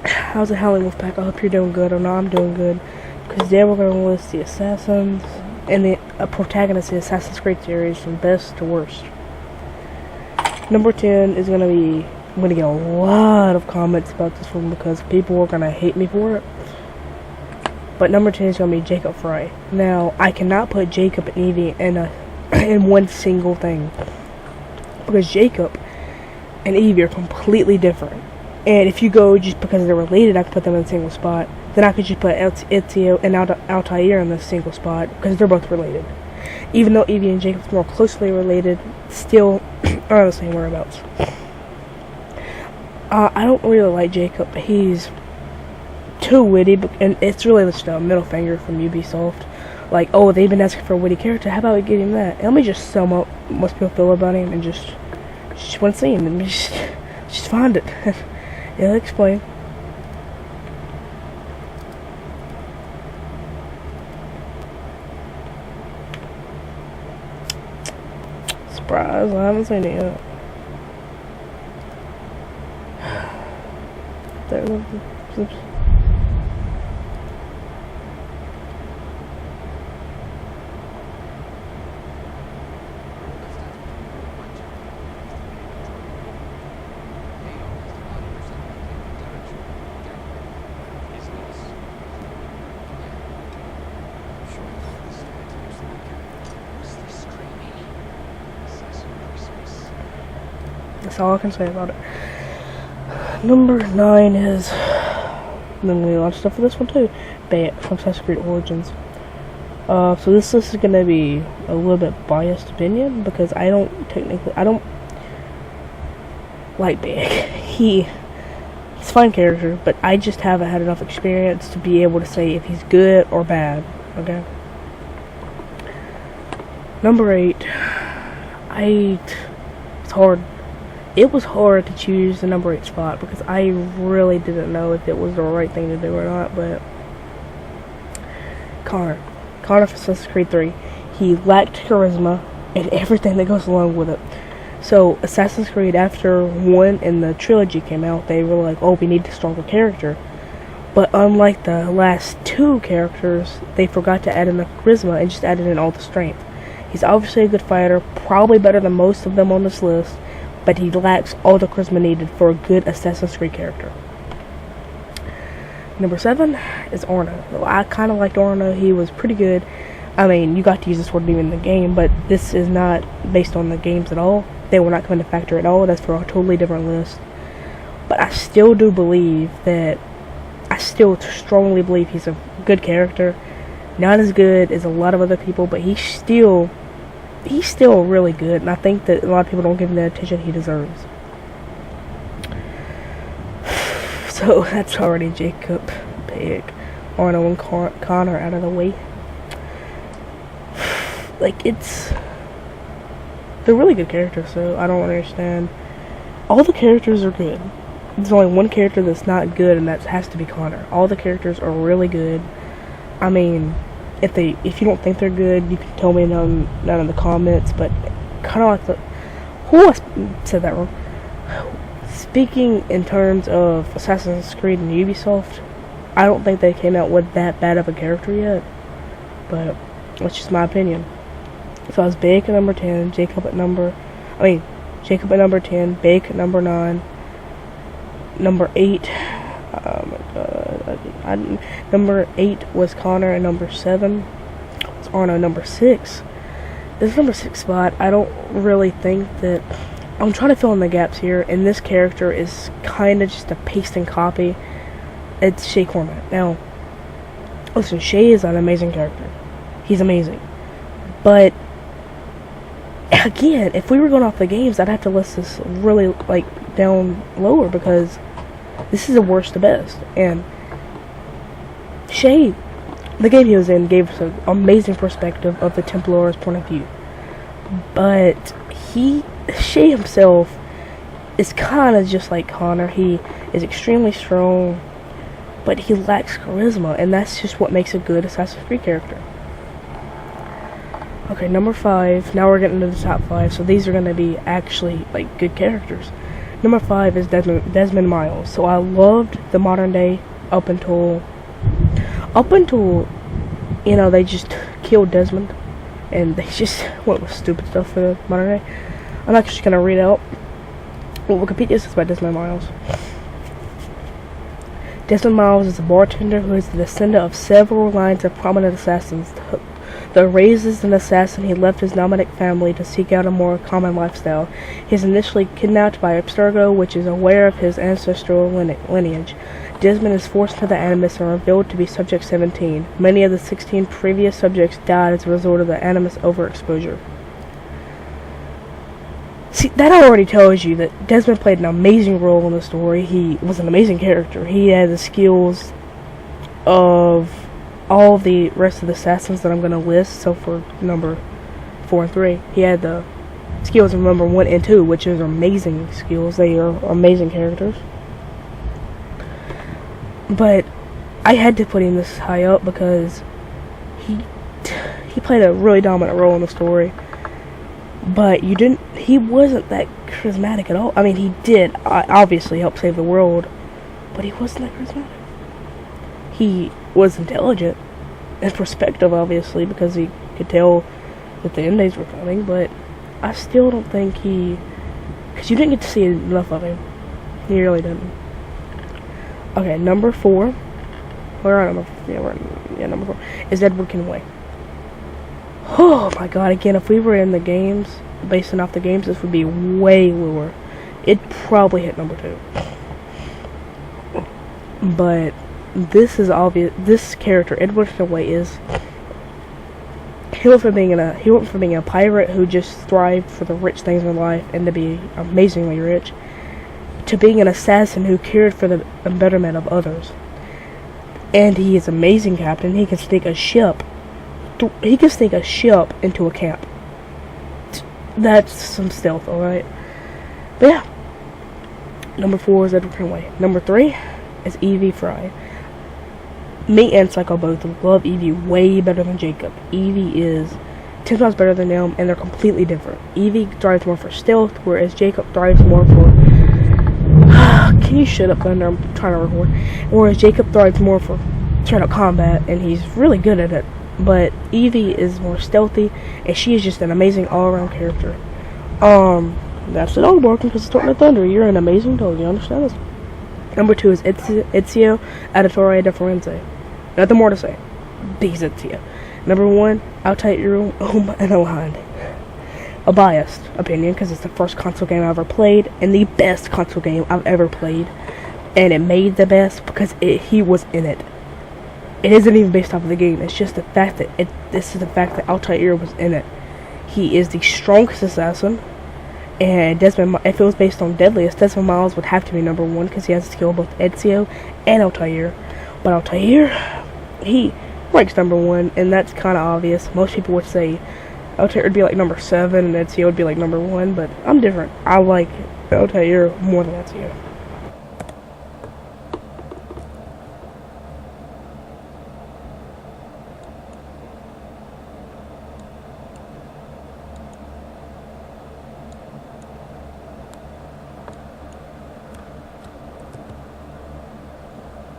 How's it, Howling Wolfpack? I hope you're doing good. Or no, I'm doing good. Because today we're going to list the assassins and the protagonist of the Assassin's Creed series from best to worst. Number 10 is going to be... I'm going to get a lot of comments about this one because people are going to hate me for it. But number 10 is going to be Jacob Frye. Now, I cannot put Jacob and Evie in one single thing. Because Jacob and Evie are completely different. And if you go just because they're related, I could put them in a single spot. Then I could just put Ezio and Altair in the single spot because they're both related. Even though Evie and Jacob are more closely related, still are the same whereabouts. I don't really like Jacob. He's too witty, and it's really just a middle finger from Ubisoft. Like, oh, they've been asking for a witty character, how about we give him that? And let me just sum up what most people feel about him and just want to see him and just find it. Yeah, I'll explain. Surprise, I haven't seen it yet. Oops. That's all I can say about it. Number 9 is... I'm going to do a lot of stuff for this one too. Bayek from Assassin's Creed Origins. So this list is going to be a little bit biased opinion because I don't like Bayek. He's a fine character, but I just haven't had enough experience to be able to say if he's good or bad. Okay. Number 8. It's hard. It was hard to choose the number 8 spot because I really didn't know if it was the right thing to do or not, but Connor from Assassin's Creed 3, he lacked charisma and everything that goes along with it. So Assassin's Creed, after 1 and the trilogy came out, they were like, oh, we need a stronger character. But unlike the last 2 characters, they forgot to add enough charisma and just added in all the strength. He's obviously a good fighter, probably better than most of them on this list, but he lacks all the charisma needed for a good Assassin's Creed character. Number 7 is Orno. I kind of liked Orno. He was pretty good. I mean, you got to use this sword even in the game, but this is not based on the games at all. They will not come into factor at all. That's for a totally different list. But I still do believe that... I still strongly believe he's a good character. Not as good as a lot of other people, but he's still really good, and I think that a lot of people don't give him the attention he deserves. So that's already Jacob, Bayek, Arno, and Connor out of the way. Like, they're really good characters, so I don't understand. All the characters are good. There's only one character that's not good, and that has to be Connor. All the characters are really good. I mean, if you don't think they're good, you can tell me down in the comments, but kind of like I said that wrong. Speaking in terms of Assassin's Creed and Ubisoft, I don't think they came out with that bad of a character yet, but that's just my opinion. So I was Bayek at number 10, Jacob at number 10, Bayek at number 9, number 8, number 8 was Connor, and number 7 was Arno. Number 6, this number 6 spot, I don't really think that... I'm trying to fill in the gaps here, and this character is kind of just a paste and copy. It's Shay Cormac. Now, listen, Shay is an amazing character. He's amazing. But, again, if we were going off the games, I'd have to list this really, like, down lower, because this is the worst to best. And Shay, the game he was in, gave us an amazing perspective of the Templars' point of view. But Shay himself is kind of just like Connor. He is extremely strong, but he lacks charisma, and that's just what makes a good Assassin's Creed character. Okay, number 5. Now we're getting into the top 5, so these are going to be actually, like, good characters. Number 5 is Desmond Miles. So I loved the modern day up until you know, they just killed Desmond, and they just went with stupid stuff for the modern day. I'm not just gonna read out what Wikipedia says about Desmond Miles. Desmond Miles is a bartender who is the descendant of several lines of prominent assassins. Though raised as an assassin, he left his nomadic family to seek out a more common lifestyle. He is initially kidnapped by Abstergo, which is aware of his ancestral lineage. Desmond is forced into the Animus and revealed to be Subject 17. Many of the 16 previous subjects died as a result of the Animus overexposure. See, that already tells you that Desmond played an amazing role in the story. He was an amazing character. He had the skills of all the rest of the assassins that I'm going to list. So for number 4 and 3, he had the skills of number 1 and 2, which is amazing skills. They are amazing characters. But I had to put him this high up because he played a really dominant role in the story. But he wasn't that charismatic at all. I mean, he did obviously help save the world, but he wasn't that charismatic. He was intelligent and perspective, obviously, because he could tell that the end days were coming, but I still don't think because you didn't get to see enough of him. You really didn't. Okay, number 4. Number 4 is Edward Kenway. Oh my god, again, if we were in the games, basing off the games, this would be way lower. It'd probably hit number 2. But this is obvious. This character, Edward Kenway, he went from being a pirate who just thrived for the rich things in life and to be amazingly rich, to being an assassin who cared for the betterment of others. And he is an amazing captain. He can sneak a ship. Into a camp. That's some stealth, alright? But yeah. Number 4 is Edward Kenway. Number 3 is Evie Fry. Me and Psycho both love Evie way better than Jacob. Evie is 10 times better than them, and they're completely different. Evie thrives more for stealth, whereas Jacob thrives more for... Can you shut up, Thunder? I'm trying to record. Whereas Jacob thrives more for straight-up combat, and he's really good at it. But Evie is more stealthy, and she is just an amazing all-around character. That's the dog barking because it's starting to thunder. You're an amazing dog, you understand this? Number 2 is Ezio Auditore da Firenze. Nothing more to say. He's Ezio. Number 1, Altair and Aligned. A biased opinion because it's the first console game I ever played and the best console game I've ever played, and it made the best because he was in it. It isn't even based off of the game. It's just the fact that Altair was in it. He is the strongest assassin, and if it was based on deadliest, Desmond Miles would have to be number 1 because he has the skill of both Ezio and Altair. But Altair, he ranks number 1, and that's kind of obvious. Most people would say Altair would be like number 7 and Ezio would be like number 1, but I'm different. I like Altair more than Ezio.